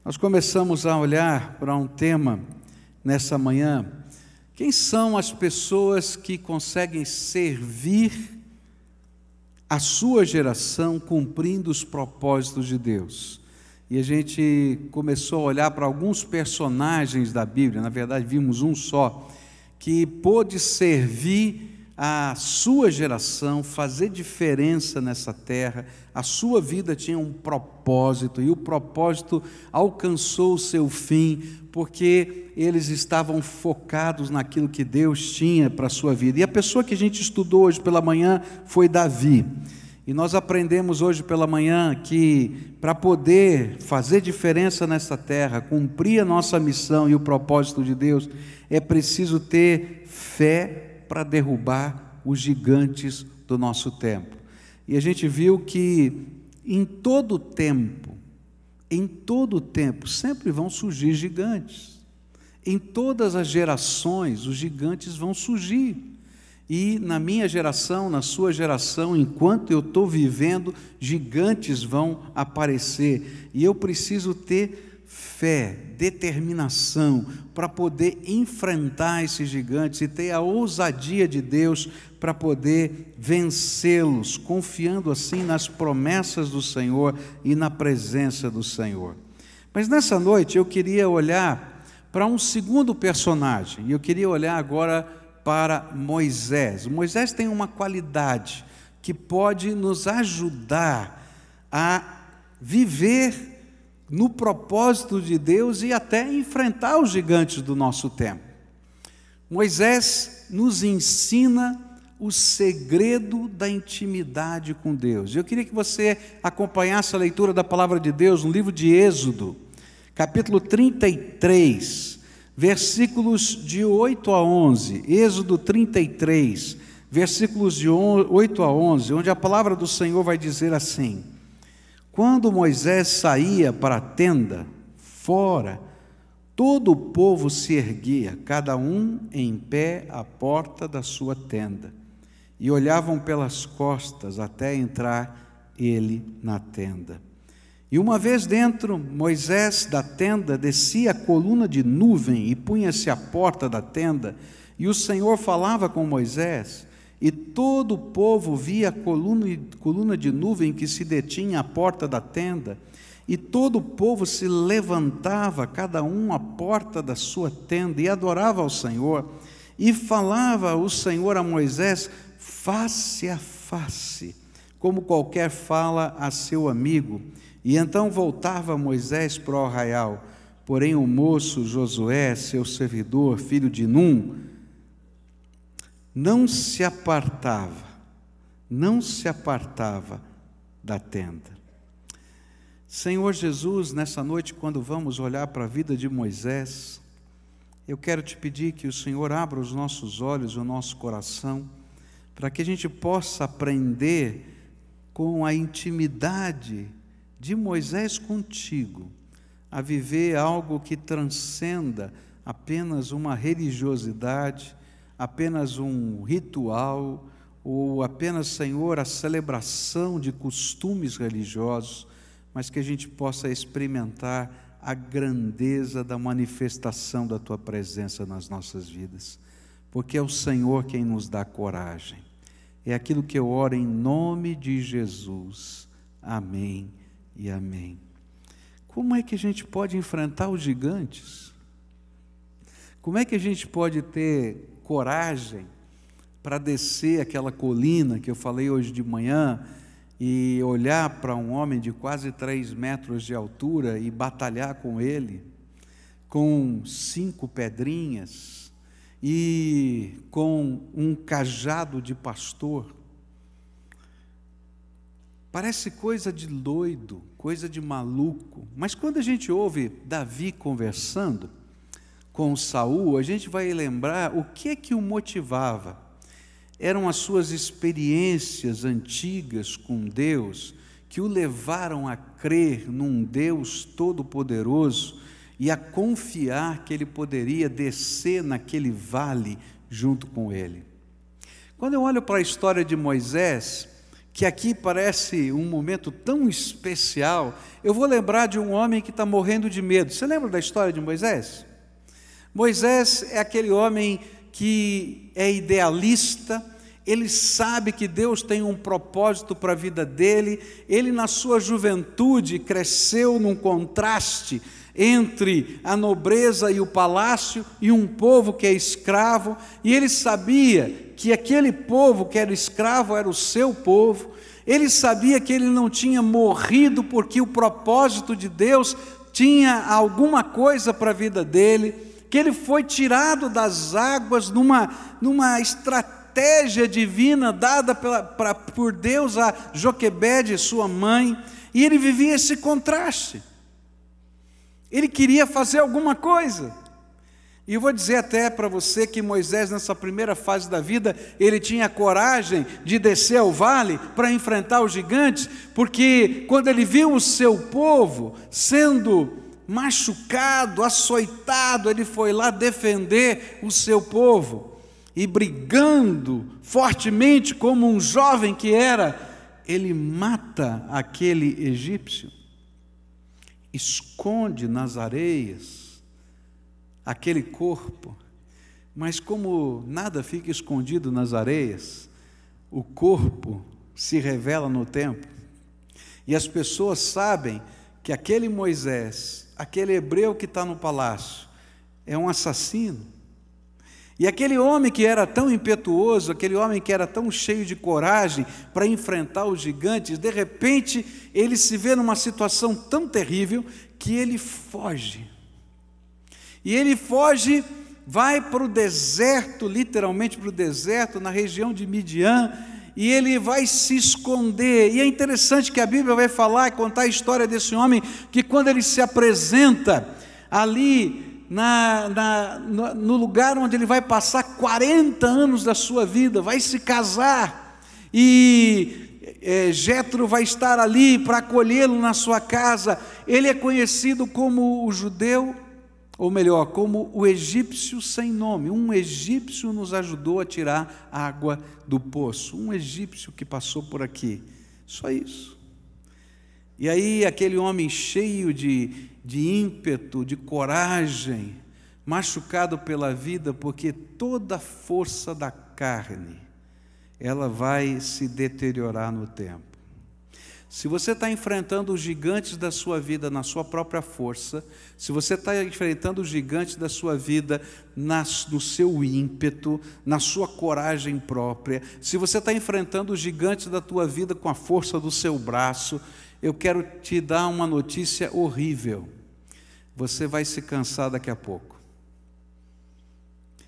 Nós começamos a olhar para um tema nessa manhã. Quem são as pessoas que conseguem servir a sua geração cumprindo os propósitos de Deus? E a gente começou a olhar para alguns personagens da Bíblia, na verdade vimos um só, que pôde servir a sua geração, fazer diferença nessa terra. A sua vida tinha um propósito, e o propósito alcançou o seu fim, porque eles estavam focados naquilo que Deus tinha para a sua vida. E a pessoa que a gente estudou hoje pela manhã foi Davi. E nós aprendemos hoje pela manhã que para poder fazer diferença nessa terra, cumprir a nossa missão e o propósito de Deus, é preciso ter fé para derrubar os gigantes do nosso tempo. E a gente viu que em todo tempo, sempre vão surgir gigantes. Em todas as gerações, os gigantes vão surgir. E na minha geração, na sua geração, enquanto eu estou vivendo, gigantes vão aparecer. E eu preciso ter fé, determinação para poder enfrentar esses gigantes e ter a ousadia de Deus para poder vencê-los, confiando assim nas promessas do Senhor e na presença do Senhor. Mas nessa noite eu queria olhar para um segundo personagem, e eu queria olhar agora para Moisés. Moisés tem uma qualidade que pode nos ajudar a viver no propósito de Deus e até enfrentar os gigantes do nosso tempo. Moisés nos ensina o segredo da intimidade com Deus. Eu queria que você acompanhasse a leitura da palavra de Deus no livro de Êxodo, capítulo 33, versículos de 8 a 11. Êxodo 33, versículos de 8 a 11, onde a palavra do Senhor vai dizer assim: quando Moisés saía para a tenda, fora, todo o povo se erguia, cada um em pé à porta da sua tenda, e olhavam pelas costas até entrar ele na tenda. E uma vez dentro, Moisés da tenda descia a coluna de nuvem e punha-se à porta da tenda, e o Senhor falava com Moisés, e todo o povo via a coluna de nuvem que se detinha à porta da tenda, e todo o povo se levantava, cada um à porta da sua tenda, e adorava ao Senhor, e falava o Senhor a Moisés face a face, como qualquer fala a seu amigo. E então voltava Moisés para o arraial, porém o moço Josué, seu servidor, filho de Num, não se apartava da tenda. Senhor Jesus, nessa noite, quando vamos olhar para a vida de Moisés, eu quero te pedir que o Senhor abra os nossos olhos, o nosso coração, para que a gente possa aprender com a intimidade de Moisés contigo, a viver algo que transcenda apenas uma religiosidade, apenas um ritual, ou apenas, Senhor, a celebração de costumes religiosos, mas que a gente possa experimentar a grandeza da manifestação da Tua presença nas nossas vidas, porque é o Senhor quem nos dá coragem. É aquilo que eu oro em nome de Jesus. Amém e amém. Como é que a gente pode enfrentar os gigantes? Como é que a gente pode ter coragem para descer aquela colina que eu falei hoje de manhã e olhar para um homem de quase 3 metros de altura e batalhar com ele, com 5 pedrinhas e com um cajado de pastor? Parece coisa de doido, coisa de maluco, mas quando a gente ouve Davi conversando com Saul, a gente vai lembrar o que o motivava. Eram as suas experiências antigas com Deus que o levaram a crer num Deus todo-poderoso e a confiar que ele poderia descer naquele vale junto com ele. Quando eu olho para a história de Moisés, que aqui parece um momento tão especial, eu vou lembrar de um homem que está morrendo de medo. Você lembra da história de Moisés? Moisés é aquele homem que é idealista, ele sabe que Deus tem um propósito para a vida dele, ele na sua juventude cresceu num contraste entre a nobreza e o palácio e um povo que é escravo, e ele sabia que aquele povo que era escravo era o seu povo, ele sabia que ele não tinha morrido porque o propósito de Deus tinha alguma coisa para a vida dele, que ele foi tirado das águas numa estratégia divina dada por Deus a Joquebede, sua mãe, e ele vivia esse contraste. Ele queria fazer alguma coisa. E eu vou dizer até para você que Moisés, nessa primeira fase da vida, ele tinha coragem de descer ao vale para enfrentar os gigantes, porque quando ele viu o seu povo sendo machucado, açoitado, ele foi lá defender o seu povo, e brigando fortemente como um jovem que era, ele mata aquele egípcio, esconde nas areias aquele corpo, mas como nada fica escondido nas areias, o corpo se revela no tempo, e as pessoas sabem que aquele Moisés, aquele hebreu que está no palácio, é um assassino. E aquele homem que era tão impetuoso, aquele homem que era tão cheio de coragem para enfrentar os gigantes, de repente ele se vê numa situação tão terrível que ele foge. E ele foge, vai para o deserto, literalmente para o deserto, na região de Midian, e ele vai se esconder. E é interessante que a Bíblia vai falar e contar a história desse homem, que quando ele se apresenta ali no lugar onde ele vai passar 40 anos da sua vida, vai se casar, e Jétro vai estar ali para acolhê-lo na sua casa. Ele é conhecido como o judeu, ou melhor, como o egípcio sem nome. Um egípcio nos ajudou a tirar água do poço, um egípcio que passou por aqui, só isso. E aí aquele homem cheio de ímpeto, de coragem, machucado pela vida, porque toda a força da carne, ela vai se deteriorar no tempo. Se você está enfrentando os gigantes da sua vida na sua própria força, se você está enfrentando os gigantes da sua vida no seu ímpeto, na sua coragem própria, se você está enfrentando os gigantes da tua vida com a força do seu braço, eu quero te dar uma notícia horrível. Você vai se cansar daqui a pouco.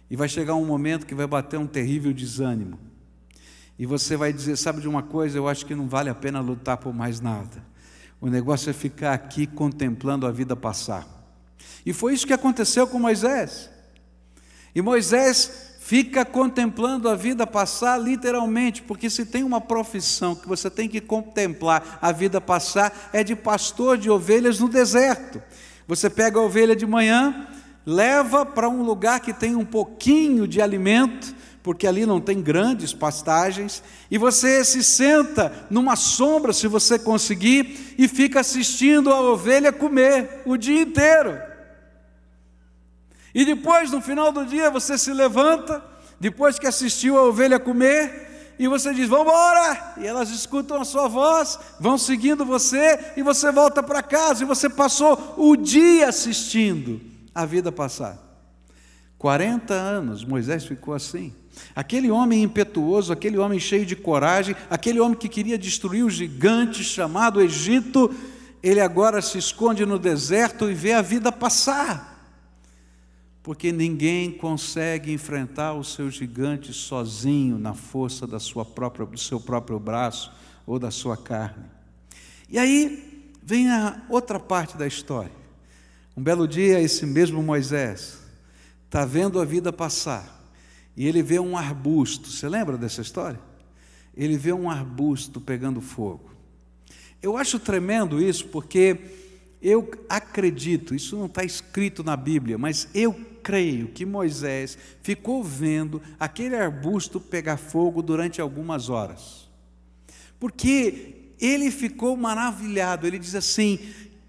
E vai chegar um momento que vai bater um terrível desânimo. E você vai dizer, sabe de uma coisa, eu acho que não vale a pena lutar por mais nada. O negócio é ficar aqui contemplando a vida passar. E foi isso que aconteceu com Moisés. E Moisés fica contemplando a vida passar literalmente, porque se tem uma profissão que você tem que contemplar a vida passar, é de pastor de ovelhas no deserto. Você pega a ovelha de manhã, leva para um lugar que tem um pouquinho de alimento, porque ali não tem grandes pastagens, e você se senta numa sombra, se você conseguir, e fica assistindo a ovelha comer o dia inteiro. E depois, no final do dia, você se levanta, depois que assistiu a ovelha comer, e você diz, vamos embora, e elas escutam a sua voz, vão seguindo você, e você volta para casa, e você passou o dia assistindo a vida passar. 40 anos, Moisés ficou assim. Aquele homem impetuoso, aquele homem cheio de coragem, aquele homem que queria destruir o gigante chamado Egito, ele agora se esconde no deserto e vê a vida passar. Porque ninguém consegue enfrentar o seu gigante sozinho, na força do seu próprio braço ou da sua carne. E aí vem a outra parte da história. Um belo dia, esse mesmo Moisés está vendo a vida passar, e ele vê um arbusto. Você lembra dessa história? Ele vê um arbusto pegando fogo. Eu acho tremendo isso, porque eu acredito, isso não está escrito na Bíblia, mas eu creio que Moisés ficou vendo aquele arbusto pegar fogo durante algumas horas. porque ele ficou maravilhado. Ele diz assim: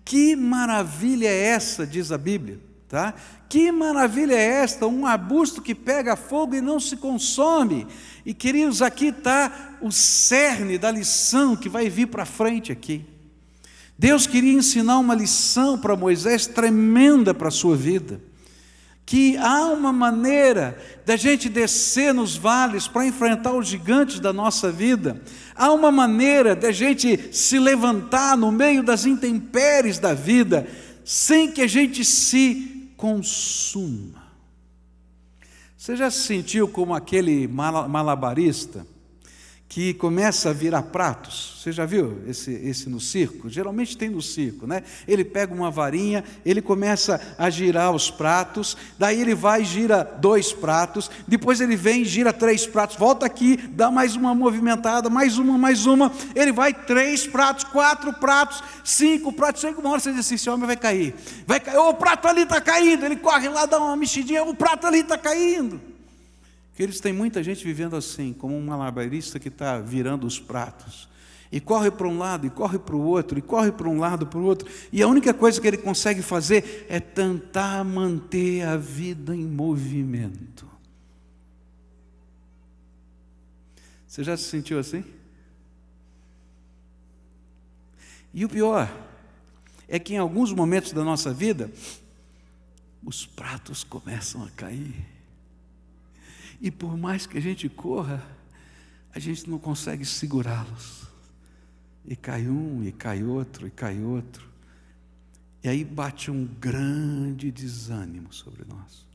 que maravilha é essa, diz a Bíblia, tá? Que maravilha é esta, um arbusto que pega fogo e não se consome. E queridos, aqui está o cerne da lição que vai vir para frente aqui. Deus queria ensinar uma lição para Moisés tremenda para a sua vida, que há uma maneira da gente descer nos vales para enfrentar os gigantes da nossa vida, há uma maneira da gente se levantar no meio das intempéries da vida, sem que a gente se consuma. Você já se sentiu como aquele malabarista que começa a virar pratos? Você já viu esse no circo? Geralmente tem no circo, né? Ele pega uma varinha, ele começa a girar os pratos, daí ele vai e gira 2 pratos, depois ele vem e gira 3 pratos, volta aqui, dá mais uma movimentada, mais uma, ele vai 3 pratos, 4 pratos, 5 pratos, chega uma hora você diz assim: esse homem vai cair, o prato ali está caindo, ele corre lá, dá uma mexidinha, o prato ali está caindo. Eles têm muita gente vivendo assim, como um malabarista que está virando os pratos, e corre para um lado, e corre para o outro, e corre para um lado, para o outro, e a única coisa que ele consegue fazer é tentar manter a vida em movimento. Você já se sentiu assim? E o pior é que em alguns momentos da nossa vida, os pratos começam a cair. E por mais que a gente corra, a gente não consegue segurá-los. E cai um, e cai outro, e cai outro. E aí bate um grande desânimo sobre nós.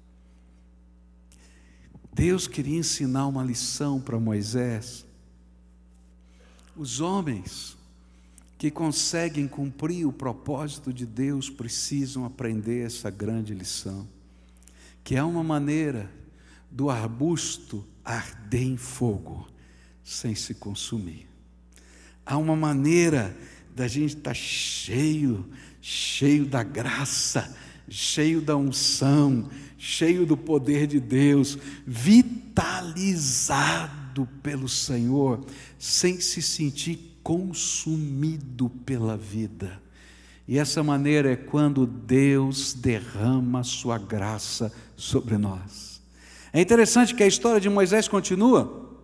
Deus queria ensinar uma lição para Moisés. Os homens que conseguem cumprir o propósito de Deus precisam aprender essa grande lição, que é uma maneira do arbusto arder em fogo, sem se consumir. Há uma maneira da gente estar cheio da graça, cheio da unção, cheio do poder de Deus, vitalizado pelo Senhor, sem se sentir consumido pela vida. E essa maneira é quando Deus derrama a sua graça sobre nós. É interessante que a história de Moisés continua,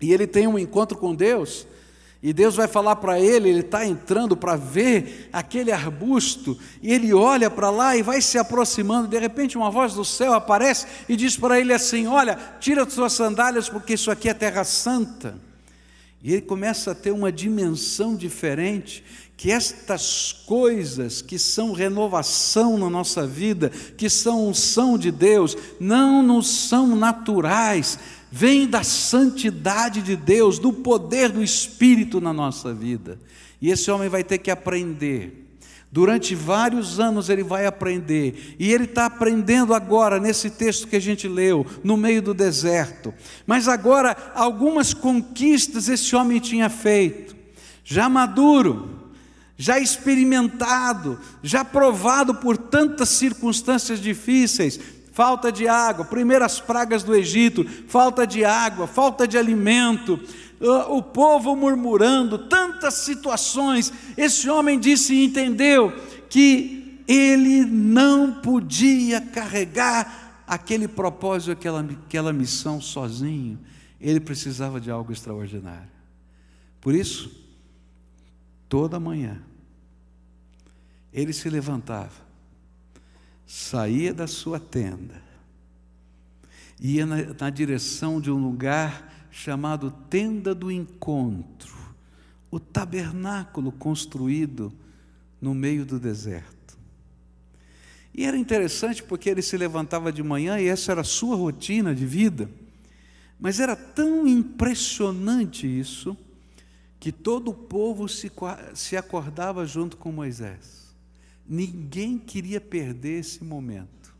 e ele tem um encontro com Deus, e Deus vai falar para ele está entrando para ver aquele arbusto, e ele olha para lá e vai se aproximando, de repente uma voz do céu aparece e diz para ele assim: olha, tira as suas sandálias porque isso aqui é terra santa. E ele começa a ter uma dimensão diferente, que estas coisas que são renovação na nossa vida, que são unção de Deus, não nos são naturais, vêm da santidade de Deus, do poder do Espírito na nossa vida. E esse homem vai ter que aprender. Durante vários anos ele vai aprender, e ele está aprendendo agora, nesse texto que a gente leu, no meio do deserto. Mas agora, algumas conquistas esse homem tinha feito, já maduro, já experimentado, já provado por tantas circunstâncias difíceis. Falta de água, primeiras pragas do Egito, falta de água, falta de alimento, o povo murmurando, tantas situações. Esse homem disse e entendeu que ele não podia carregar aquele propósito, aquela missão sozinho. Ele precisava de algo extraordinário. Por isso, toda manhã, ele se levantava, saía da sua tenda, ia na direção de um lugar chamado Tenda do Encontro, o tabernáculo construído no meio do deserto. E era interessante porque ele se levantava de manhã e essa era a sua rotina de vida, mas era tão impressionante isso, que todo o povo se acordava junto com Moisés. Ninguém queria perder esse momento.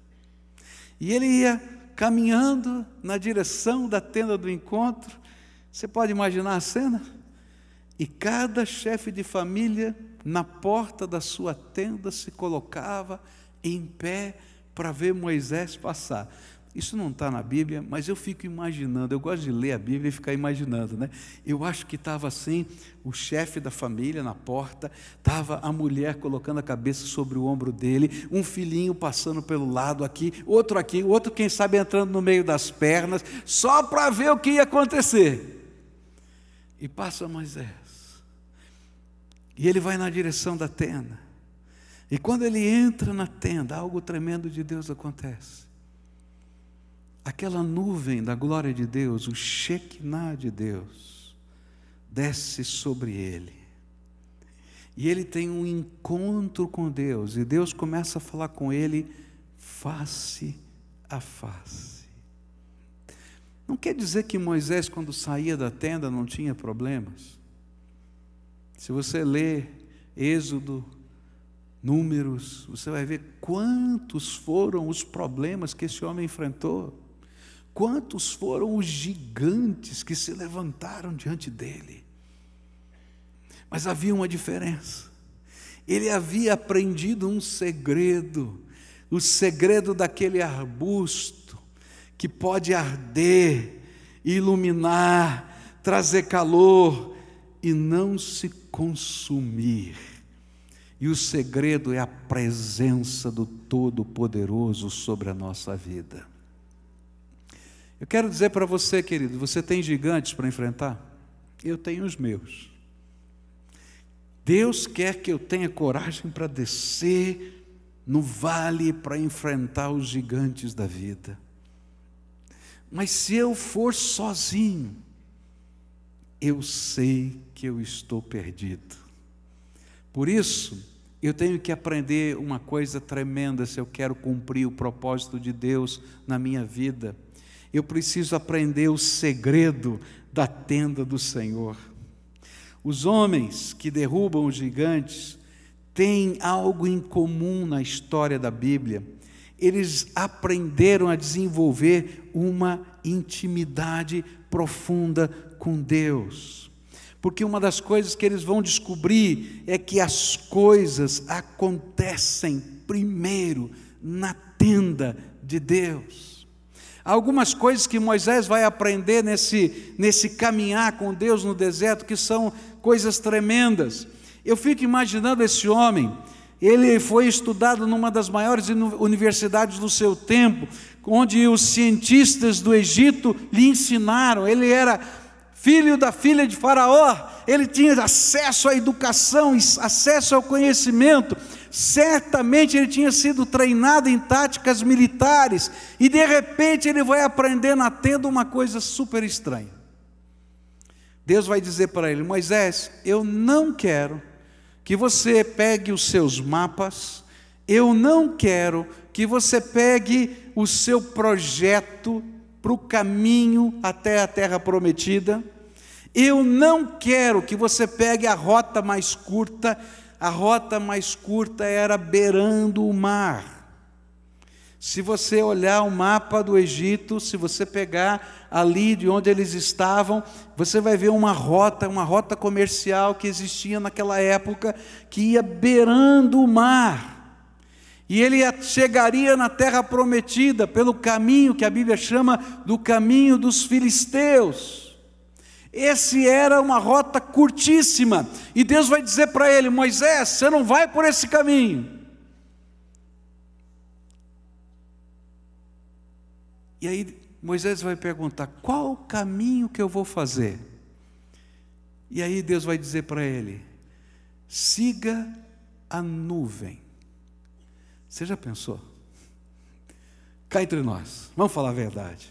E ele ia caminhando na direção da tenda do encontro. Você pode imaginar a cena? E cada chefe de família, na porta da sua tenda, se colocava em pé para ver Moisés passar. Isso não está na Bíblia, mas eu fico imaginando, eu gosto de ler a Bíblia e ficar imaginando, né? Eu acho que estava assim, o chefe da família na porta, estava a mulher colocando a cabeça sobre o ombro dele, um filhinho passando pelo lado aqui, outro quem sabe entrando no meio das pernas, só para ver o que ia acontecer. E passa Moisés, e ele vai na direção da tenda, e quando ele entra na tenda, algo tremendo de Deus acontece. Aquela nuvem da glória de Deus, o Shekinah de Deus, desce sobre ele. E ele tem um encontro com Deus, e Deus começa a falar com ele face a face. Não quer dizer que Moisés, quando saía da tenda, não tinha problemas. Se você ler Êxodo, Números, você vai ver quantos foram os problemas que esse homem enfrentou. Quantos foram os gigantes que se levantaram diante dele. Mas havia uma diferença. Ele havia aprendido um segredo, o segredo daquele arbusto que pode arder, iluminar, trazer calor e não se consumir. E o segredo é a presença do Todo-Poderoso sobre a nossa vida. Eu quero dizer para você, querido, você tem gigantes para enfrentar? Eu tenho os meus. Deus quer que eu tenha coragem para descer no vale para enfrentar os gigantes da vida. Mas se eu for sozinho, eu sei que eu estou perdido. Por isso, eu tenho que aprender uma coisa tremenda se eu quero cumprir o propósito de Deus na minha vida. Eu preciso aprender o segredo da tenda do Senhor. Os homens que derrubam os gigantes têm algo em comum na história da Bíblia. Eles aprenderam a desenvolver uma intimidade profunda com Deus. Porque uma das coisas que eles vão descobrir é que as coisas acontecem primeiro na tenda de Deus. Há algumas coisas que Moisés vai aprender nesse caminhar com Deus no deserto, que são coisas tremendas. Eu fico imaginando esse homem, ele foi estudado numa das maiores universidades do seu tempo, onde os cientistas do Egito lhe ensinaram. Ele era filho da filha de Faraó, ele tinha acesso à educação, acesso ao conhecimento. Certamente ele tinha sido treinado em táticas militares, e de repente ele vai aprender na tenda uma coisa super estranha. Deus vai dizer para ele: Moisés, eu não quero que você pegue os seus mapas, eu não quero que você pegue o seu projeto para o caminho até a terra prometida, eu não quero que você pegue a rota mais curta. A rota mais curta era beirando o mar. Se você olhar o mapa do Egito, se você pegar ali de onde eles estavam, você vai ver uma rota comercial que existia naquela época, que ia beirando o mar. E ele chegaria na terra prometida pelo caminho que a Bíblia chama do caminho dos filisteus. Esse era uma rota curtíssima, e Deus vai dizer para ele: Moisés, você não vai por esse caminho. E aí Moisés vai perguntar: qual o caminho que eu vou fazer? E aí Deus vai dizer para ele: siga a nuvem. Você já pensou? Cá entre nós, vamos falar a verdade.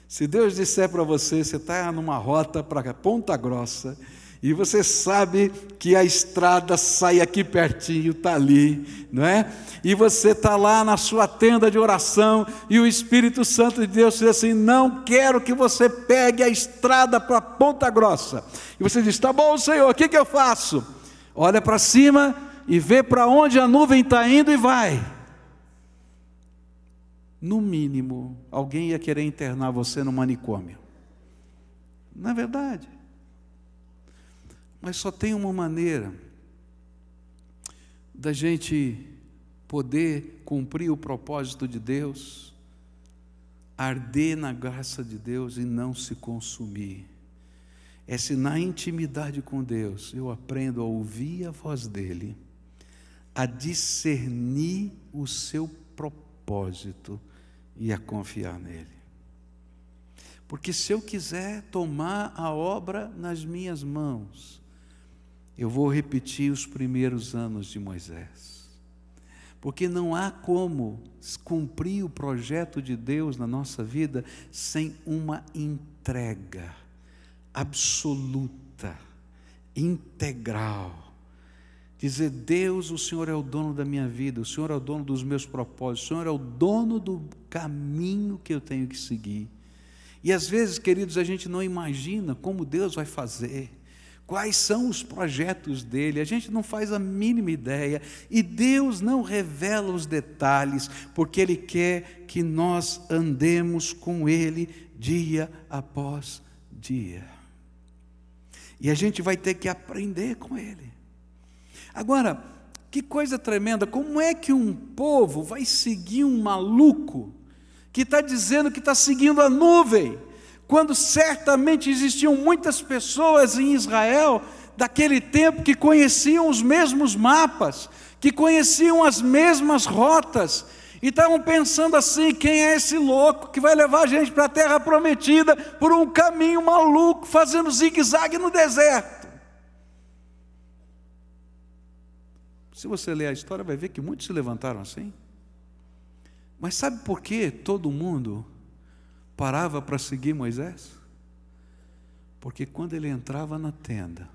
Se Deus disser para você, você está numa rota para Ponta Grossa, e você sabe que a estrada sai aqui pertinho, está ali, não é? E você está lá na sua tenda de oração, e o Espírito Santo de Deus diz assim: não quero que você pegue a estrada para Ponta Grossa. E você diz: tá bom, Senhor, o que eu faço? Olha para cima e vê para onde a nuvem está indo e vai. No mínimo, alguém ia querer internar você no manicômio. Não é verdade? Mas só tem uma maneira da gente poder cumprir o propósito de Deus, arder na graça de Deus e não se consumir. É se na intimidade com Deus eu aprendo a ouvir a voz dEle, a discernir o seu propósito e a confiar nele. Porque se eu quiser tomar a obra nas minhas mãos, eu vou repetir os primeiros anos de Moisés. Porque não há como cumprir o projeto de Deus na nossa vida sem uma entrega absoluta, integral. Dizer: Deus, o Senhor é o dono da minha vida, o Senhor é o dono dos meus propósitos, o Senhor é o dono do caminho que eu tenho que seguir. E às vezes, queridos, a gente não imagina como Deus vai fazer, quais são os projetos dele, a gente não faz a mínima ideia, e Deus não revela os detalhes, porque Ele quer que nós andemos com Ele dia após dia. E a gente vai ter que aprender com Ele. Agora, que coisa tremenda, como é que um povo vai seguir um maluco que está dizendo que está seguindo a nuvem, quando certamente existiam muitas pessoas em Israel daquele tempo que conheciam os mesmos mapas, que conheciam as mesmas rotas, e estavam pensando assim: quem é esse louco que vai levar a gente para a terra prometida por um caminho maluco, fazendo zigue-zague no deserto? Se você ler a história, vai ver que muitos se levantaram assim. Mas sabe por que todo mundo parava para seguir Moisés? Porque quando ele entrava na tenda,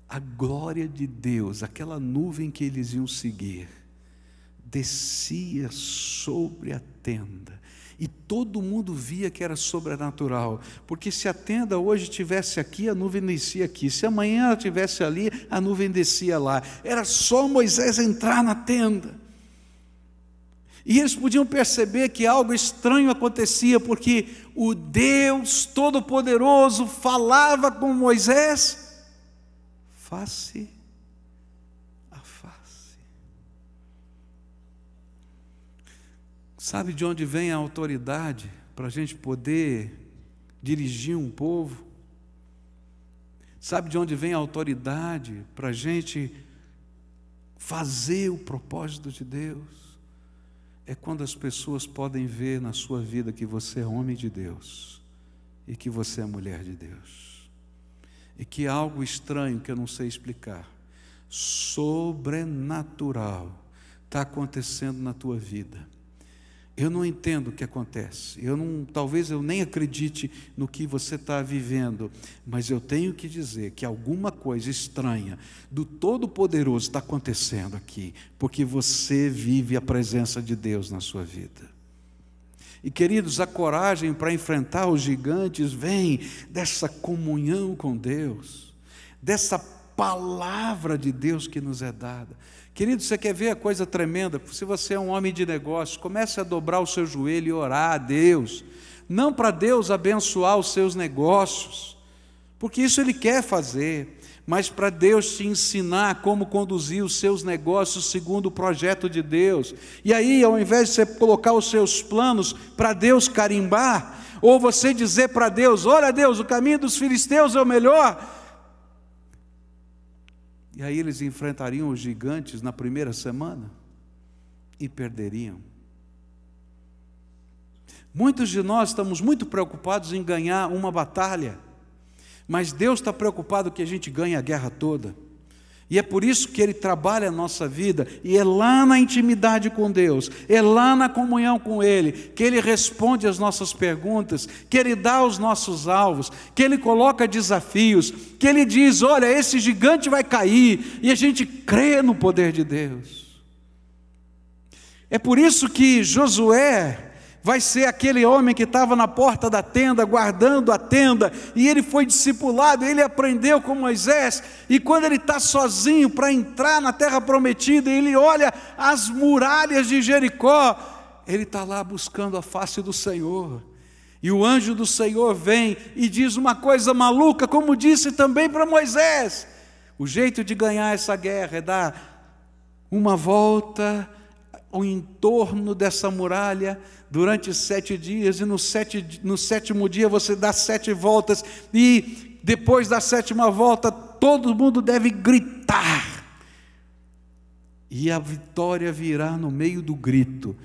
a glória de Deus, aquela nuvem que eles iam seguir, descia sobre a tenda, e todo mundo via que era sobrenatural, porque se a tenda hoje estivesse aqui, a nuvem descia aqui, se amanhã ela estivesse ali, a nuvem descia lá, era só Moisés entrar na tenda. E eles podiam perceber que algo estranho acontecia, porque o Deus Todo-Poderoso falava com Moisés face a face. Sabe de onde vem a autoridade para a gente poder dirigir um povo? Sabe de onde vem a autoridade para a gente fazer o propósito de Deus? É quando as pessoas podem ver na sua vida que você é homem de Deus e que você é mulher de Deus, e que algo estranho que eu não sei explicar, sobrenatural, está acontecendo na tua vida. Eu não entendo o que acontece, talvez eu nem acredite no que você está vivendo, mas eu tenho que dizer que alguma coisa estranha do Todo-Poderoso está acontecendo aqui, porque você vive a presença de Deus na sua vida. E queridos, a coragem para enfrentar os gigantes vem dessa comunhão com Deus, dessa palavra de Deus que nos é dada. Querido, você quer ver a coisa tremenda? Se você é um homem de negócios, comece a dobrar o seu joelho e orar a Deus, não para Deus abençoar os seus negócios, porque isso Ele quer fazer, mas para Deus te ensinar como conduzir os seus negócios segundo o projeto de Deus. E aí, ao invés de você colocar os seus planos para Deus carimbar, ou você dizer para Deus: olha Deus, o caminho dos filisteus é o melhor, e aí eles enfrentariam os gigantes na primeira semana e perderiam. Muitos de nós estamos muito preocupados em ganhar uma batalha, mas Deus está preocupado que a gente ganhe a guerra toda. E é por isso que Ele trabalha a nossa vida, e é lá na intimidade com Deus, é lá na comunhão com Ele, que Ele responde às nossas perguntas, que Ele dá os nossos alvos, que Ele coloca desafios, que Ele diz: olha, esse gigante vai cair, e a gente crê no poder de Deus. É por isso que Josué vai ser aquele homem que estava na porta da tenda, guardando a tenda, e ele foi discipulado, ele aprendeu com Moisés, e quando ele está sozinho para entrar na terra prometida, ele olha as muralhas de Jericó, ele está lá buscando a face do Senhor, e o anjo do Senhor vem e diz uma coisa maluca, como disse também para Moisés: o jeito de ganhar essa guerra é dar uma volta ao entorno dessa muralha durante 7 dias, e no 7º dia você dá 7 voltas, e depois da 7ª volta todo mundo deve gritar, e a vitória virá no meio do grito.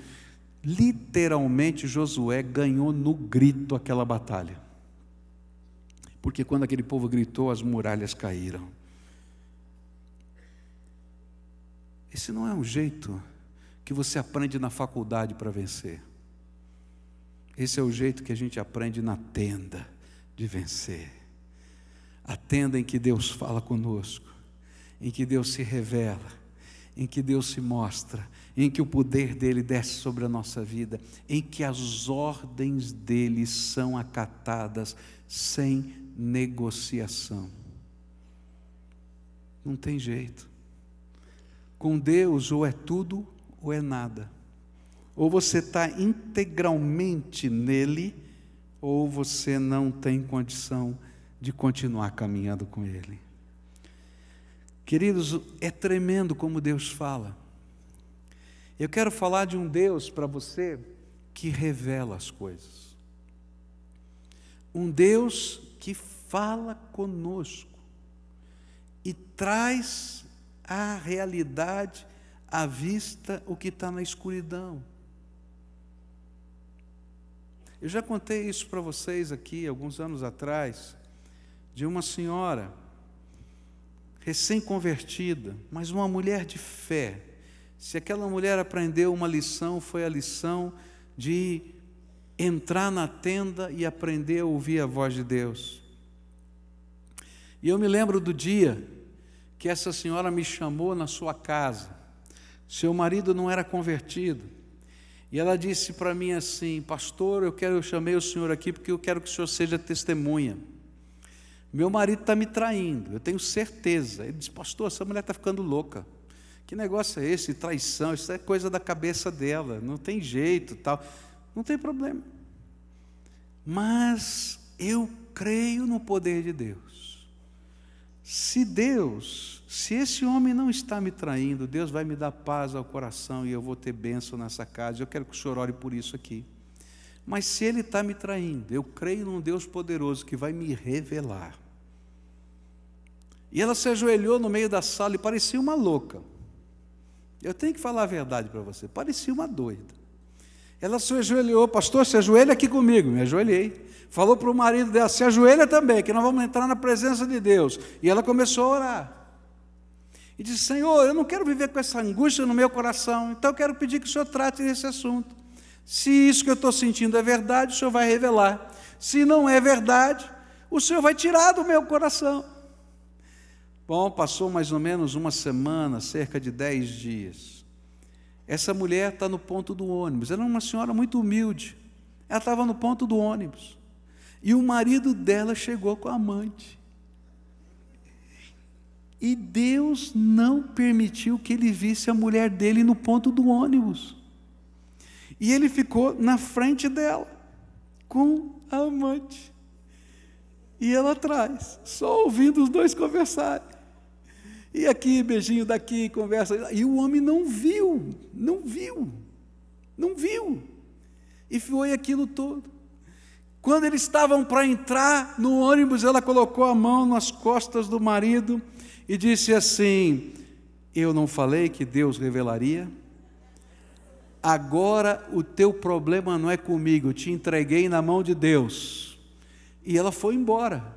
Literalmente Josué ganhou no grito aquela batalha, porque quando aquele povo gritou, as muralhas caíram. Esse não é um jeito que você aprende na faculdade para vencer. Esse é o jeito que a gente aprende na tenda de vencer. A tenda em que Deus fala conosco, em que Deus se revela, em que Deus se mostra, em que o poder dele desce sobre a nossa vida, em que as ordens dele são acatadas sem negociação. Não tem jeito. Com Deus, ou é tudo ou é nada. Ou você está integralmente nele, ou você não tem condição de continuar caminhando com ele. Queridos, é tremendo como Deus fala. Eu quero falar de um Deus para você que revela as coisas. Um Deus que fala conosco e traz a realidade à vista, o que está na escuridão. Eu já contei isso para vocês aqui, alguns anos atrás, de uma senhora recém-convertida, mas uma mulher de fé. Se aquela mulher aprendeu uma lição, foi a lição de entrar na tenda e aprender a ouvir a voz de Deus. E eu me lembro do dia que essa senhora me chamou na sua casa. Seu marido não era convertido, e ela disse para mim assim: pastor, eu chamei o senhor aqui porque eu quero que o senhor seja testemunha. Meu marido está me traindo, eu tenho certeza. Ele disse: pastor, essa mulher está ficando louca. Que negócio é esse? Traição, isso é coisa da cabeça dela, não tem jeito, tal. Não tem problema. Mas eu creio no poder de Deus. Se esse homem não está me traindo, Deus vai me dar paz ao coração e eu vou ter bênção nessa casa. Eu quero que o senhor ore por isso aqui. Mas se ele está me traindo, eu creio num Deus poderoso que vai me revelar. E ela se ajoelhou no meio da sala e parecia uma louca. Eu tenho que falar a verdade para você, parecia uma doida. Ela se ajoelhou: pastor, se ajoelha aqui comigo. Me ajoelhei. Falou para o marido dela: se ajoelha também, que nós vamos entrar na presença de Deus. E ela começou a orar. E disse: Senhor, eu não quero viver com essa angústia no meu coração, então eu quero pedir que o Senhor trate desse assunto. Se isso que eu estou sentindo é verdade, o Senhor vai revelar. Se não é verdade, o Senhor vai tirar do meu coração. Bom, passou mais ou menos uma semana, cerca de 10 dias. Essa mulher está no ponto do ônibus. Ela é uma senhora muito humilde. Ela estava no ponto do ônibus. E o marido dela chegou com a amante. E Deus não permitiu que ele visse a mulher dele no ponto do ônibus. E ele ficou na frente dela, com a amante. E ela atrás, só ouvindo os dois conversarem. E aqui, beijinho daqui, conversa. E o homem não viu. E foi aquilo todo. Quando eles estavam para entrar no ônibus, ela colocou a mão nas costas do marido e disse assim: eu não falei que Deus revelaria? Agora o teu problema não é comigo, eu te entreguei na mão de Deus. E ela foi embora.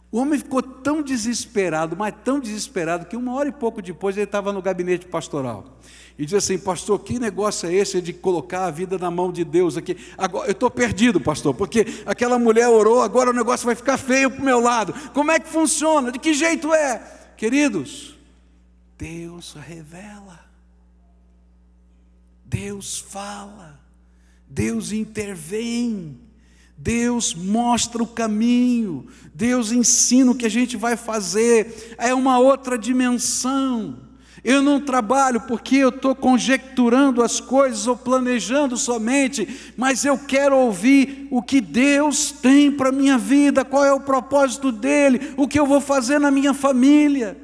O homem ficou tão desesperado, mas tão desesperado, que 1 hora e pouco depois ele estava no gabinete pastoral. E disse assim: pastor, que negócio é esse de colocar a vida na mão de Deus aqui? Agora, eu estou perdido, pastor, porque aquela mulher orou, agora o negócio vai ficar feio para o meu lado. Como é que funciona? De que jeito é? Queridos, Deus revela, Deus fala, Deus intervém, Deus mostra o caminho, Deus ensina o que a gente vai fazer. É uma outra dimensão. Eu não trabalho porque eu estou conjecturando as coisas ou planejando somente, mas eu quero ouvir o que Deus tem para a minha vida, qual é o propósito dEle, o que eu vou fazer na minha família.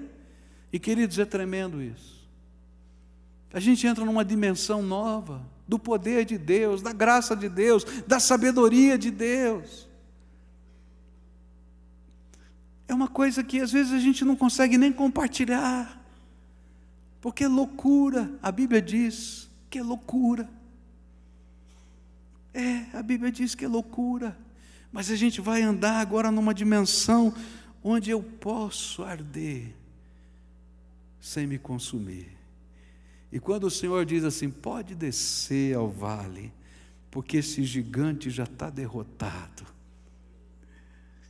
E queridos, é tremendo isso. A gente entra numa dimensão nova do poder de Deus, da graça de Deus, da sabedoria de Deus. É uma coisa que às vezes a gente não consegue nem compartilhar, porque é loucura. A Bíblia diz que é loucura. A Bíblia diz que é loucura. Mas a gente vai andar agora numa dimensão onde eu posso arder sem me consumir. E quando o Senhor diz assim, pode descer ao vale, porque esse gigante já está derrotado.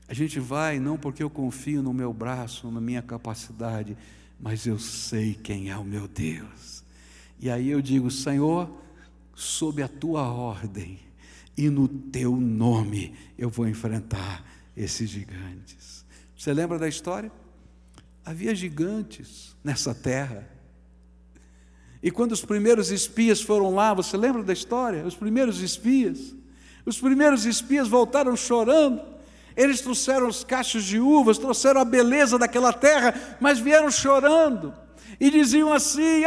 A gente vai não porque eu confio no meu braço, na minha capacidade, mas eu sei quem é o meu Deus. E aí eu digo, Senhor, sob a tua ordem e no teu nome eu vou enfrentar esses gigantes. Você lembra da história? Havia gigantes nessa terra. E quando os primeiros espias foram lá, você lembra da história? Os primeiros espias voltaram chorando. Eles trouxeram os cachos de uvas, trouxeram a beleza daquela terra, mas vieram chorando. E diziam assim,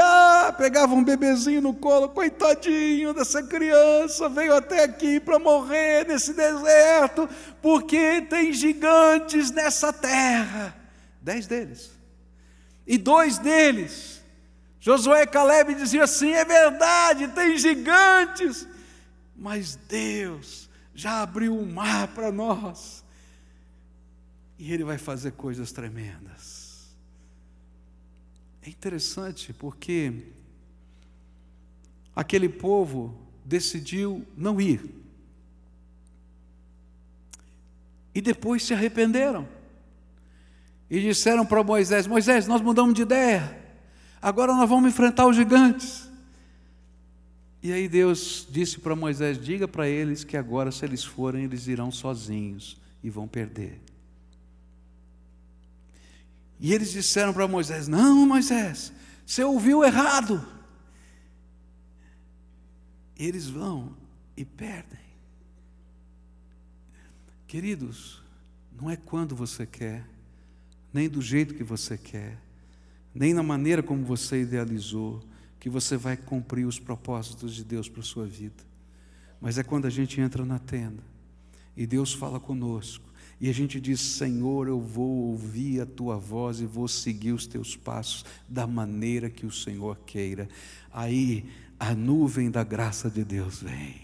pegavam um bebezinho no colo, coitadinho dessa criança, veio até aqui para morrer nesse deserto, porque tem gigantes nessa terra. 10 deles. E 2 deles, Josué e Calebe, diziam assim, é verdade, tem gigantes, mas Deus já abriu o mar para nós, e Ele vai fazer coisas tremendas. É interessante porque aquele povo decidiu não ir, e depois se arrependeram, e disseram para Moisés, Moisés, nós mudamos de ideia, agora nós vamos enfrentar os gigantes. E aí Deus disse para Moisés, diga para eles que agora se eles forem, eles irão sozinhos e vão perder. E eles disseram para Moisés, não Moisés, você ouviu errado. E eles vão e perdem. Queridos, não é quando você quer, nem do jeito que você quer, nem na maneira como você idealizou, que você vai cumprir os propósitos de Deus para a sua vida. Mas é quando a gente entra na tenda, e Deus fala conosco, e a gente diz, Senhor, eu vou ouvir a Tua voz, e vou seguir os Teus passos, da maneira que o Senhor queira. Aí, a nuvem da graça de Deus vem.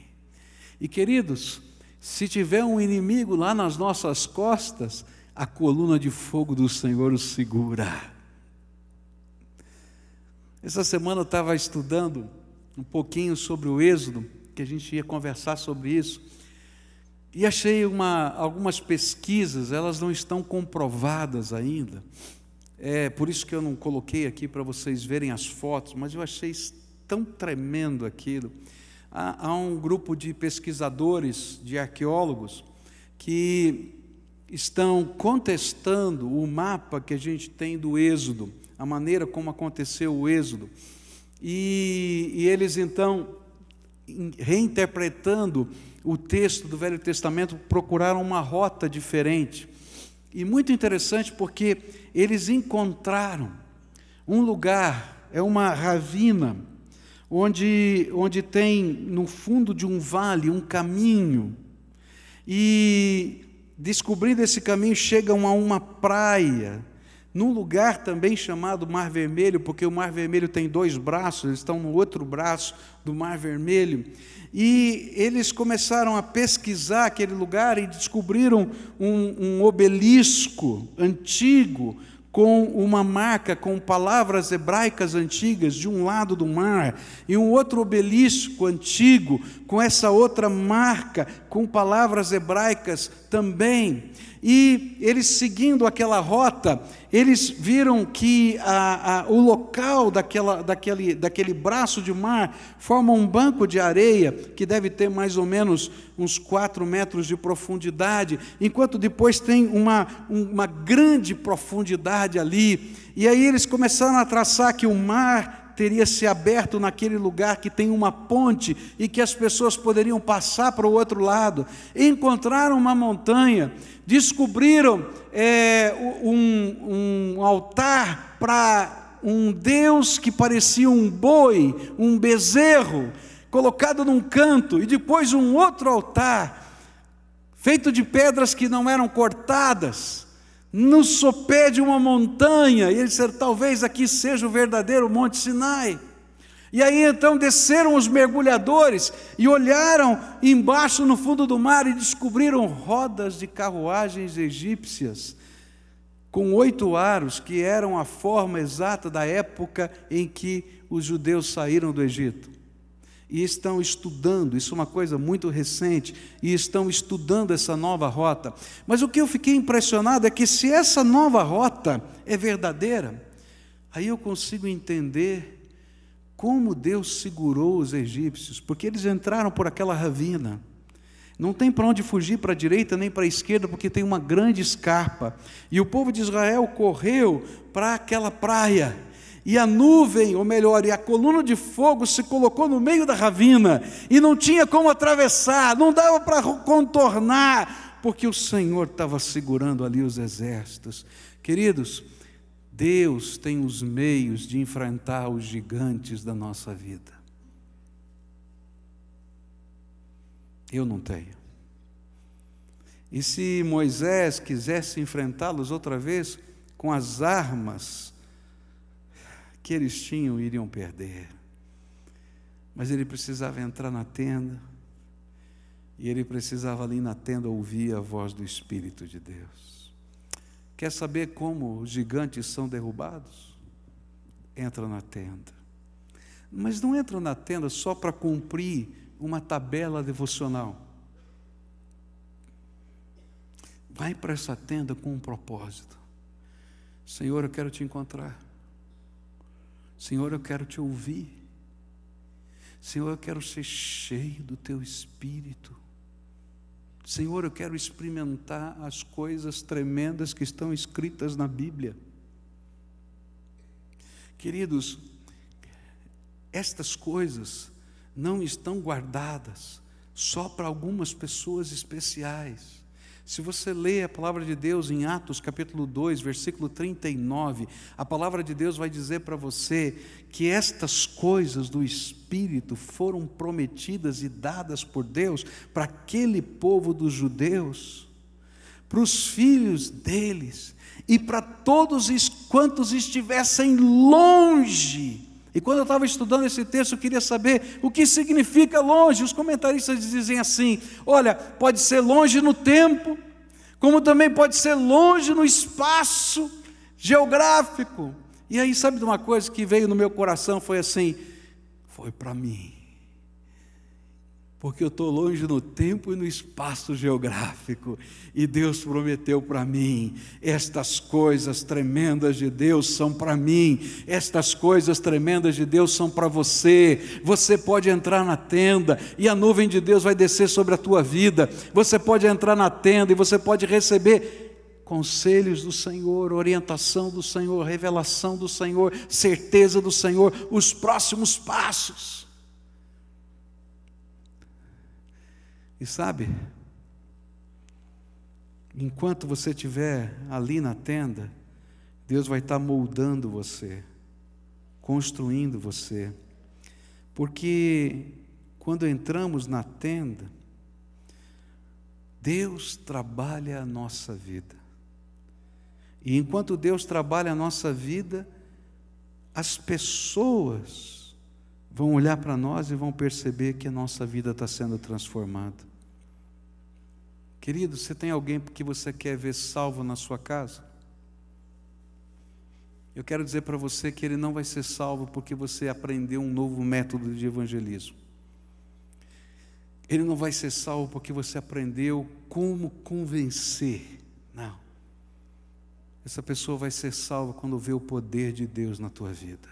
E queridos, se tiver um inimigo lá nas nossas costas, a coluna de fogo do Senhor o segura. Essa semana eu estava estudando um pouquinho sobre o Êxodo, que a gente ia conversar sobre isso, e achei algumas pesquisas, elas não estão comprovadas ainda, por isso que eu não coloquei aqui para vocês verem as fotos, mas eu achei tão tremendo aquilo. Há um grupo de pesquisadores, de arqueólogos, que estão contestando o mapa que a gente tem do Êxodo, a maneira como aconteceu o Êxodo, e eles então, reinterpretando o texto do Velho Testamento, procuraram uma rota diferente, e muito interessante porque eles encontraram um lugar, é uma ravina, onde tem no fundo de um vale um caminho, e descobrindo esse caminho chegam a uma praia, num lugar também chamado Mar Vermelho, porque o Mar Vermelho tem 2 braços, eles estão no outro braço do Mar Vermelho, e eles começaram a pesquisar aquele lugar e descobriram um obelisco antigo, com uma marca, com palavras hebraicas antigas de um lado do mar, e um outro obelisco antigo, com essa outra marca, com palavras hebraicas também. E eles, seguindo aquela rota, eles viram que o local daquele braço de mar forma um banco de areia, que deve ter mais ou menos uns 4 metros de profundidade, enquanto depois tem uma grande profundidade ali. E aí eles começaram a traçar que o mar teria se aberto naquele lugar que tem uma ponte e que as pessoas poderiam passar para o outro lado. Encontraram uma montanha, descobriram um altar para um Deus que parecia um boi, um bezerro, colocado num canto, e depois um outro altar, feito de pedras que não eram cortadas, no sopé de uma montanha. E ele disse: talvez aqui seja o verdadeiro Monte Sinai. E aí então desceram os mergulhadores e olharam embaixo no fundo do mar e descobriram rodas de carruagens egípcias, com 8 aros, que eram a forma exata da época em que os judeus saíram do Egito. E estão estudando, isso é uma coisa muito recente, e estão estudando essa nova rota. Mas o que eu fiquei impressionado é que, se essa nova rota é verdadeira, aí eu consigo entender como Deus segurou os egípcios, porque eles entraram por aquela ravina. Não tem para onde fugir, para a direita nem para a esquerda, porque tem uma grande escarpa. E o povo de Israel correu para aquela praia. E a nuvem, ou melhor, e a coluna de fogo se colocou no meio da ravina. E não tinha como atravessar, não dava para contornar, porque o Senhor estava segurando ali os exércitos. Queridos, Deus tem os meios de enfrentar os gigantes da nossa vida. Eu não tenho. E se Moisés quisesse enfrentá-los outra vez, com as armas que eles tinham, iriam perder. Mas ele precisava entrar na tenda, e ele precisava ali na tenda ouvir a voz do Espírito de Deus. Quer saber como os gigantes são derrubados? Entra na tenda. Mas não entra na tenda só para cumprir uma tabela devocional. Vai para essa tenda com um propósito. Senhor, eu quero te encontrar. Senhor, eu quero te ouvir. Senhor, eu quero ser cheio do teu Espírito. Senhor, eu quero experimentar as coisas tremendas que estão escritas na Bíblia. Queridos, estas coisas não estão guardadas só para algumas pessoas especiais. Se você lê a palavra de Deus em Atos capítulo 2, versículo 39, a palavra de Deus vai dizer para você que estas coisas do Espírito foram prometidas e dadas por Deus para aquele povo dos judeus, para os filhos deles e para todos quantos estivessem longe. E quando eu estava estudando esse texto, eu queria saber o que significa longe. Os comentaristas dizem assim: olha, pode ser longe no tempo, como também pode ser longe no espaço geográfico. E aí, sabe de uma coisa que veio no meu coração? Foi assim: foi para mim, porque eu estou longe no tempo e no espaço geográfico, e Deus prometeu para mim: estas coisas tremendas de Deus são para mim, estas coisas tremendas de Deus são para você. Você pode entrar na tenda e a nuvem de Deus vai descer sobre a tua vida. Você pode entrar na tenda e você pode receber conselhos do Senhor, orientação do Senhor, revelação do Senhor, certeza do Senhor, os próximos passos. E sabe, enquanto você estiver ali na tenda, Deus vai estar moldando você, construindo você, porque quando entramos na tenda, Deus trabalha a nossa vida, e enquanto Deus trabalha a nossa vida, as pessoas vão olhar para nós e vão perceber que a nossa vida está sendo transformada. Querido, você tem alguém que você quer ver salvo na sua casa? Eu quero dizer para você que ele não vai ser salvo porque você aprendeu um novo método de evangelismo. Ele não vai ser salvo porque você aprendeu como convencer. Não. Essa pessoa vai ser salva quando vê o poder de Deus na tua vida.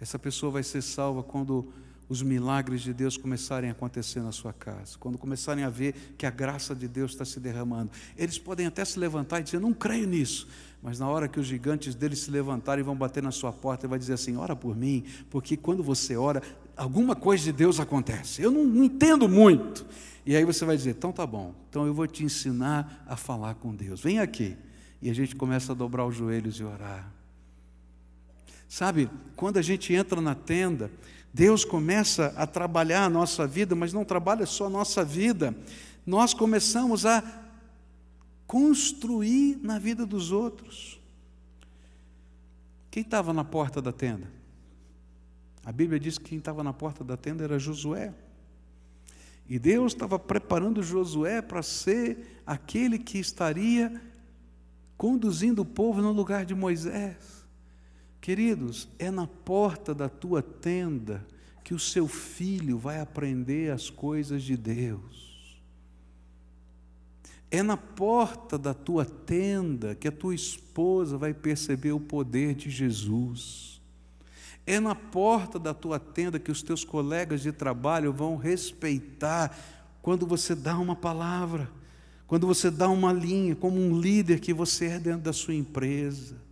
Essa pessoa vai ser salva quando os milagres de Deus começarem a acontecer na sua casa, quando começarem a ver que a graça de Deus está se derramando. Eles podem até se levantar e dizer: não creio nisso, mas na hora que os gigantes deles se levantarem, vão bater na sua porta e vai dizer assim: ora por mim, porque quando você ora, alguma coisa de Deus acontece. Eu não entendo muito. E aí você vai dizer: então tá bom, então eu vou te ensinar a falar com Deus, vem aqui. E a gente começa a dobrar os joelhos e orar. Sabe, quando a gente entra na tenda, Deus começa a trabalhar a nossa vida, mas não trabalha só a nossa vida, nós começamos a construir na vida dos outros. Quem estava na porta da tenda? A Bíblia diz que quem estava na porta da tenda era Josué. E Deus estava preparando Josué para ser aquele que estaria conduzindo o povo no lugar de Moisés. Queridos, é na porta da tua tenda que o seu filho vai aprender as coisas de Deus. É na porta da tua tenda que a tua esposa vai perceber o poder de Jesus. É na porta da tua tenda que os teus colegas de trabalho vão respeitar quando você dá uma palavra, quando você dá uma linha, como um líder que você é dentro da sua empresa.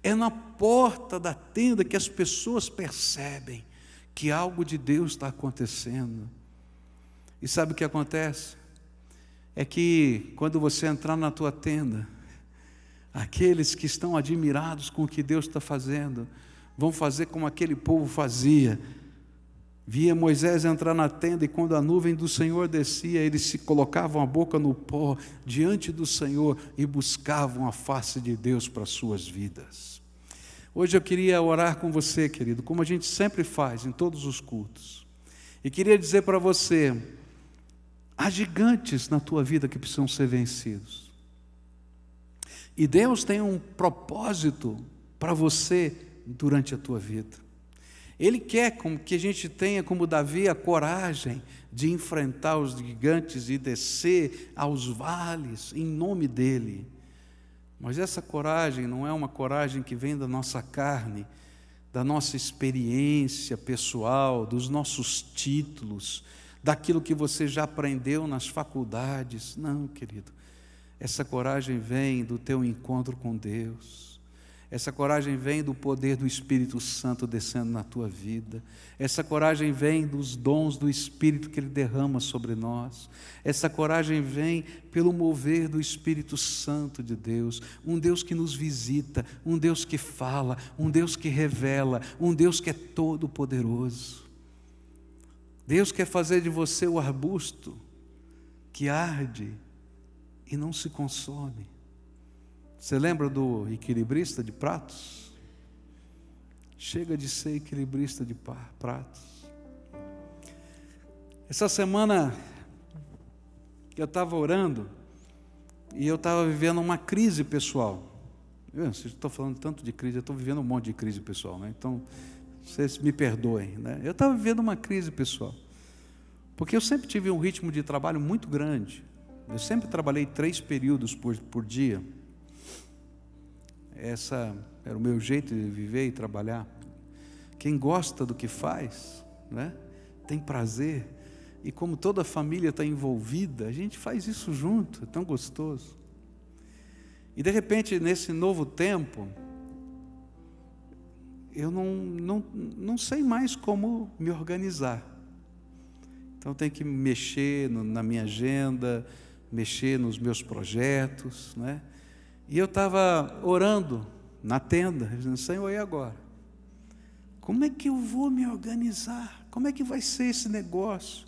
É na porta da tenda que as pessoas percebem que algo de Deus está acontecendo. E sabe o que acontece? É que quando você entrar na tua tenda, aqueles que estão admirados com o que Deus está fazendo, vão fazer como aquele povo fazia. Via Moisés entrar na tenda e quando a nuvem do Senhor descia, eles se colocavam a boca no pó diante do Senhor e buscavam a face de Deus para as suas vidas. Hoje eu queria orar com você, querido, como a gente sempre faz em todos os cultos. E queria dizer para você, há gigantes na tua vida que precisam ser vencidos. E Deus tem um propósito para você durante a tua vida. Ele quer que a gente tenha, como Davi, a coragem de enfrentar os gigantes e descer aos vales em nome dEle. Mas essa coragem não é uma coragem que vem da nossa carne, da nossa experiência pessoal, dos nossos títulos, daquilo que você já aprendeu nas faculdades. Não, querido. Essa coragem vem do teu encontro com Deus. Essa coragem vem do poder do Espírito Santo descendo na tua vida. Essa coragem vem dos dons do Espírito que Ele derrama sobre nós. Essa coragem vem pelo mover do Espírito Santo de Deus. Um Deus que nos visita, um Deus que fala, um Deus que revela, um Deus que é todo poderoso. Deus quer fazer de você o arbusto que arde e não se consome. Você lembra do equilibrista de pratos? Chega de ser equilibrista de pratos. Essa semana eu estava orando e eu estava vivendo uma crise pessoal. Vocês estão falando tanto de crise, eu estou vivendo um monte de crise pessoal, né? Então, vocês me perdoem, né? Eu estava vivendo uma crise pessoal, porque eu sempre tive um ritmo de trabalho muito grande. Eu sempre trabalhei 3 períodos por dia. Essa era o meu jeito de viver e trabalhar. Quem gosta do que faz, né, tem prazer, e como toda a família está envolvida, a gente faz isso junto, é tão gostoso. E de repente, nesse novo tempo, eu não sei mais como me organizar. Então tenho que mexer na minha agenda, mexer nos meus projetos, né? E eu estava orando na tenda, dizendo: Senhor, e agora? Como é que eu vou me organizar? Como é que vai ser esse negócio?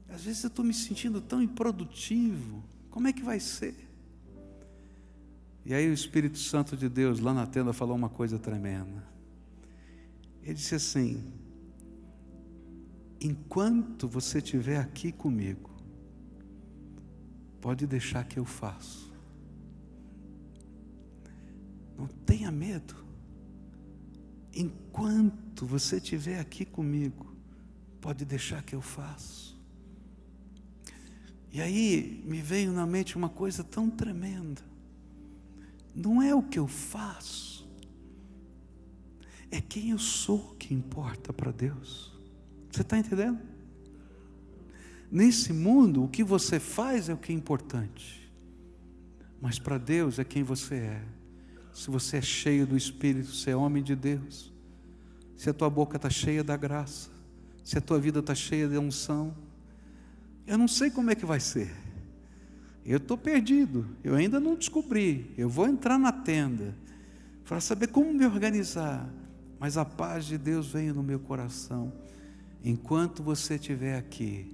Às vezes eu estou me sentindo tão improdutivo. Como é que vai ser? E aí o Espírito Santo de Deus lá na tenda falou uma coisa tremenda. Ele disse assim: enquanto você estiver aqui comigo, pode deixar que eu faço. Não tenha medo. Enquanto você estiver aqui comigo, pode deixar que eu faço. E aí me veio na mente uma coisa tão tremenda. Não é o que eu faço, é quem eu sou que importa para Deus. Você está entendendo? Nesse mundo, o que você faz é o que é importante, mas para Deus é quem você é. Se você é cheio do Espírito, se é homem de Deus, se a tua boca está cheia da graça, se a tua vida está cheia de unção, eu não sei como é que vai ser. Eu estou perdido, eu ainda não descobri. Eu vou entrar na tenda, para saber como me organizar, mas a paz de Deus veio no meu coração. Enquanto você estiver aqui,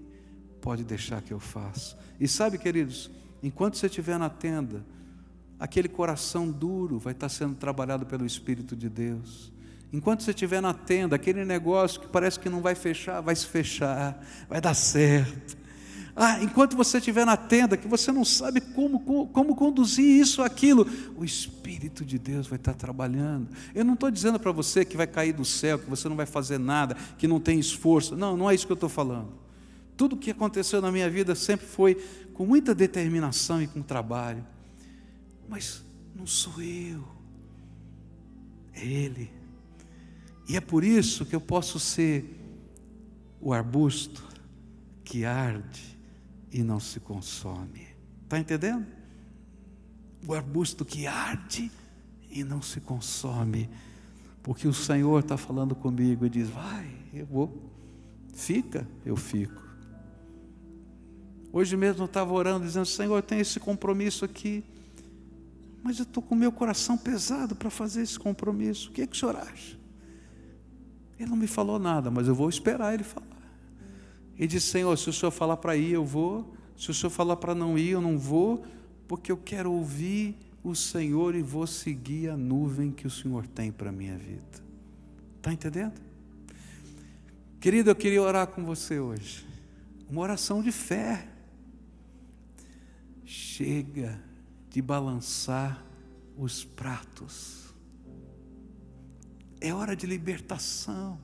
pode deixar que eu faço. E sabe, queridos, enquanto você estiver na tenda, aquele coração duro vai estar sendo trabalhado pelo Espírito de Deus. Enquanto você estiver na tenda, aquele negócio que parece que não vai fechar, vai se fechar, vai dar certo. Enquanto você estiver na tenda, que você não sabe como conduzir isso ou aquilo, o Espírito de Deus vai estar trabalhando. Eu não estou dizendo para você que vai cair do céu, que você não vai fazer nada, que não tem esforço. Não, não é isso que eu estou falando. Tudo o que aconteceu na minha vida sempre foi com muita determinação e com trabalho. Mas não sou eu, é Ele. E é por isso que eu posso ser o arbusto que arde e não se consome. Está entendendo? O arbusto que arde e não se consome. Porque o Senhor está falando comigo e diz: vai, eu vou. Fica, eu fico. Hoje mesmo eu estava orando, dizendo: Senhor, eu tenho esse compromisso aqui, mas eu estou com o meu coração pesado para fazer esse compromisso. O que o senhor acha? Ele não me falou nada, mas eu vou esperar ele falar. Ele disse: Senhor, se o senhor falar para ir, eu vou. Se o senhor falar para não ir, eu não vou, porque eu quero ouvir o Senhor e vou seguir a nuvem que o Senhor tem para a minha vida. Está entendendo? Querido, eu queria orar com você hoje. Uma oração de fé. Chega de balançar os pratos. É hora de libertação.